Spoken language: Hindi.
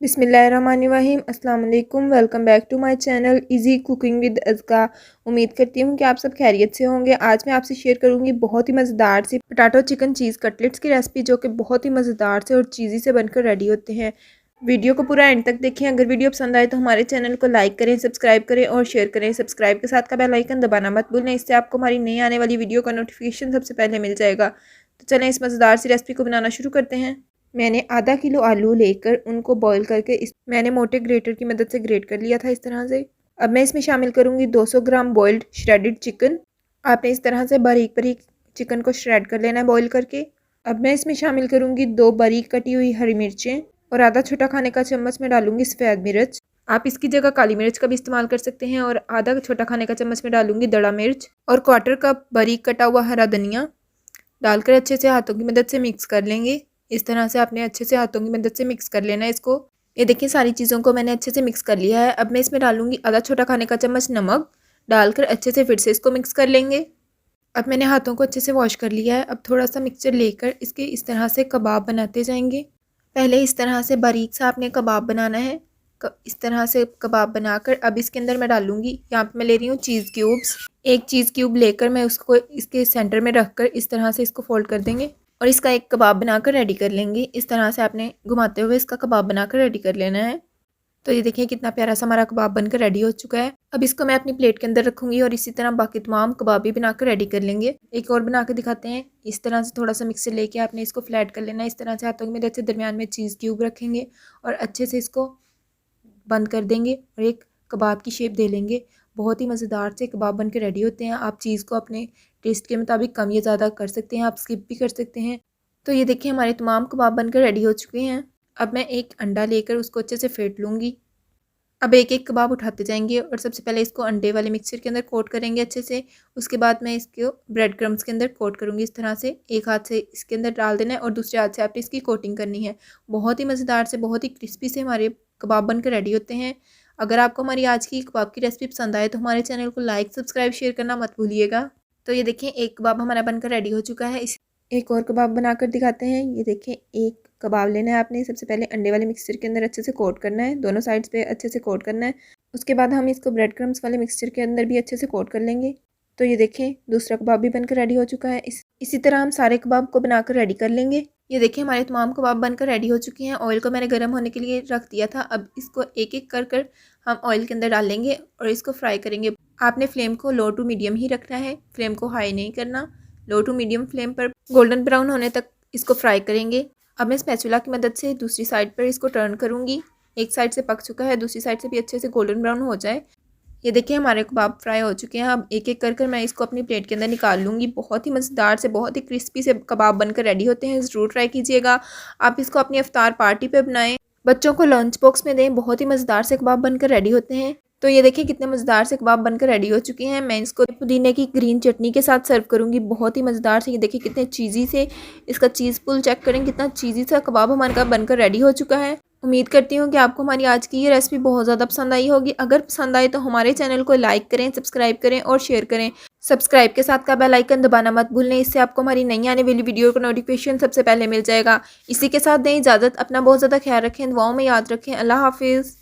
बिस्मिल्लाहिर्रहमानिर्रहीम अस्सलाम वालेकुम। Welcome back to my channel easy cooking with Azka. उम्मीद करती हूँ कि आप सब खैरियत से होंगे। आज मैं आपसे शेयर करूँगी बहुत ही मज़ेदार सी पोटैटो चिकन चीज़ कटलेट्स की रेसिपी, जो कि बहुत ही मज़ेदार से और चीज़ी से बनकर रेडी होते हैं। वीडियो को पूरा एंड तक देखें। अगर वीडियो पसंद आए तो हमारे चैनल को लाइक करें, सब्सक्राइब करें और शेयर करें। सब्सक्राइब के साथ का बेल आइकन दबाना मत भूलें, इससे आपको हमारी नई आने वाली वीडियो का नोटिफिकेशन सबसे पहले मिल जाएगा। तो चलें इस मज़ेदार सी रेसिपी को बनाना शुरू करते हैं। मैंने आधा किलो आलू लेकर उनको बॉईल करके मैंने मोटे ग्रेटर की मदद से ग्रेट कर लिया था इस तरह से। अब मैं इसमें शामिल करूँगी 200 ग्राम बॉइल्ड श्रेडेड चिकन। आपने इस तरह से बारीक बारीक चिकन को श्रेड कर लेना है बॉईल करके। अब मैं इसमें शामिल करूँगी 2 बारीक कटी हुई हरी मिर्चें और आधा छोटा खाने का चम्मच में डालूंगी सफ़ेद मिर्च। आप इसकी जगह काली मिर्च का भी इस्तेमाल कर सकते हैं। और आधा छोटा खाने का चम्मच में डालूंगी दड़ा मिर्च और क्वार्टर कप बारीक कटा हुआ हरा धनिया डालकर अच्छे से हाथों की मदद से मिक्स कर लेंगे। इस तरह से आपने अच्छे से हाथों की मदद से मिक्स कर लेना है इसको। ये देखिए सारी चीज़ों को मैंने अच्छे से मिक्स कर लिया है। अब मैं इसमें डालूंगी आधा छोटा खाने का चम्मच नमक डालकर अच्छे से फिर से इसको मिक्स कर लेंगे। अब मैंने हाथों को अच्छे से वॉश कर लिया है। अब थोड़ा सा मिक्सचर लेकर इसके इस तरह से कबाब बनाते जाएंगे। पहले इस तरह से बारीक सा आपने कबाब बनाना है। इस तरह से कबाब बनाकर अब इसके अंदर मैं डालूंगी, यहाँ पे मैं ले रही हूँ चीज़ क्यूब्स। एक चीज़ क्यूब लेकर मैं उसको इसके सेंटर में रखकर इस तरह से इसको फोल्ड कर देंगे और इसका एक कबाब बनाकर रेडी कर लेंगे। इस तरह से आपने घुमाते हुए इसका कबाब बनाकर रेडी कर लेना है। तो ये देखिए कितना प्यारा सा हमारा कबाब बनकर रेडी हो चुका है। अब इसको मैं अपनी प्लेट के अंदर रखूंगी और इसी तरह बाकी तमाम कबाब भी बनाकर रेडी कर लेंगे। एक और बना के दिखाते हैं। इस तरह से थोड़ा सा मिक्सर लेके आपने इसको फ्लैट कर लेना है। इस तरह से हाथों की मदद से दरमियान में चीज़ क्यूब रखेंगे और अच्छे से इसको बंद कर देंगे और एक कबाब की शेप दे लेंगे। बहुत ही मज़ेदार से कबाब बन के रेडी होते हैं। आप चीज़ को अपने टेस्ट के मुताबिक कम या ज़्यादा कर सकते हैं, आप स्किप भी कर सकते हैं। तो ये देखिए हमारे तमाम कबाब बनकर रेडी हो चुके हैं। अब मैं एक अंडा लेकर उसको अच्छे से फेंट लूँगी। अब एक एक कबाब उठाते जाएंगे और सबसे पहले इसको अंडे वाले मिक्सचर के अंदर कोट करेंगे अच्छे से। उसके बाद मैं इसको ब्रेड क्रम्स के अंदर कोट करूँगी। इस तरह से एक हाथ से इसके अंदर डाल देना है और दूसरे हाथ से आपने इसकी कोटिंग करनी है। बहुत ही मज़ेदार से बहुत ही क्रिस्पी से हमारे कबाब बनकर रेडी होते हैं। अगर आपको हमारी आज की कबाब की रेसिपी पसंद आए तो हमारे चैनल को लाइक सब्सक्राइब शेयर करना मत भूलिएगा। तो ये देखिए एक कबाब हमारा बनकर रेडी हो चुका है। एक और कबाब बनाकर दिखाते हैं। ये देखिए एक कबाब लेना है आपने। सबसे पहले अंडे वाले मिक्सचर के अंदर अच्छे से कोट करना है, दोनों साइड्स पे अच्छे से कोट करना है। उसके बाद हम इसको ब्रेड क्रम्स वाले मिक्सचर के अंदर भी अच्छे से कोट कर लेंगे। तो ये देखें दूसरा कबाब भी बनकर रेडी हो चुका है। इसी तरह हम सारे कबाब को बनाकर रेडी कर लेंगे। ये देखिए हमारे तमाम कबाब बनकर रेडी हो चुके हैं। ऑयल को मैंने गर्म होने के लिए रख दिया था। अब इसको एक एक कर कर हम ऑयल के अंदर डालेंगे और इसको फ्राई करेंगे। आपने फ्लेम को लो टू मीडियम ही रखना है, फ्लेम को हाई नहीं करना। लो टू मीडियम फ्लेम पर गोल्डन ब्राउन होने तक इसको फ्राई करेंगे। अब मैं स्पैचुला की मदद से दूसरी साइड पर इसको टर्न करूँगी। एक साइड से पक चुका है, दूसरी साइड से भी अच्छे से गोल्डन ब्राउन हो जाए। ये देखिए हमारे कबाब फ्राई हो चुके हैं। अब एक एक कर कर मैं इसको अपनी प्लेट के अंदर निकाल लूँगी। बहुत ही मज़ेदार से बहुत ही क्रिस्पी से कबाब बनकर रेडी होते हैं। ज़रूर ट्राई कीजिएगा। आप इसको अपनी इफ्तार पार्टी पे बनाएं, बच्चों को लंच बॉक्स में दें। बहुत ही मज़ेदार से कबाब बनकर रेडी होते हैं। तो ये देखिए कितने मज़ेदार से कबाब बनकर रेडी हो चुके हैं। मैं इसको पुदीने की ग्रीन चटनी के साथ सर्व करूँगी। बहुत ही मज़ेदार से, ये देखिए कितने चीज़ी से, इसका चीज़ पुल चेक करें कितना चीज़ी सा कबाब हमारा बनकर रेडी हो चुका है। उम्मीद करती हूँ कि आपको हमारी आज की ये रेसिपी बहुत ज़्यादा पसंद आई होगी। अगर पसंद आए तो हमारे चैनल को लाइक करें, सब्सक्राइब करें और शेयर करें। सब्सक्राइब के साथ का बेल आइकन दबाना मत भूलें, इससे आपको हमारी नई आने वाली वीडियो का नोटिफिकेशन सबसे पहले मिल जाएगा। इसी के साथ दें इजाज़त। अपना बहुत ज़्यादा ख्याल रखें, दुआओं में याद रखें। अल्लाह हाफिज़।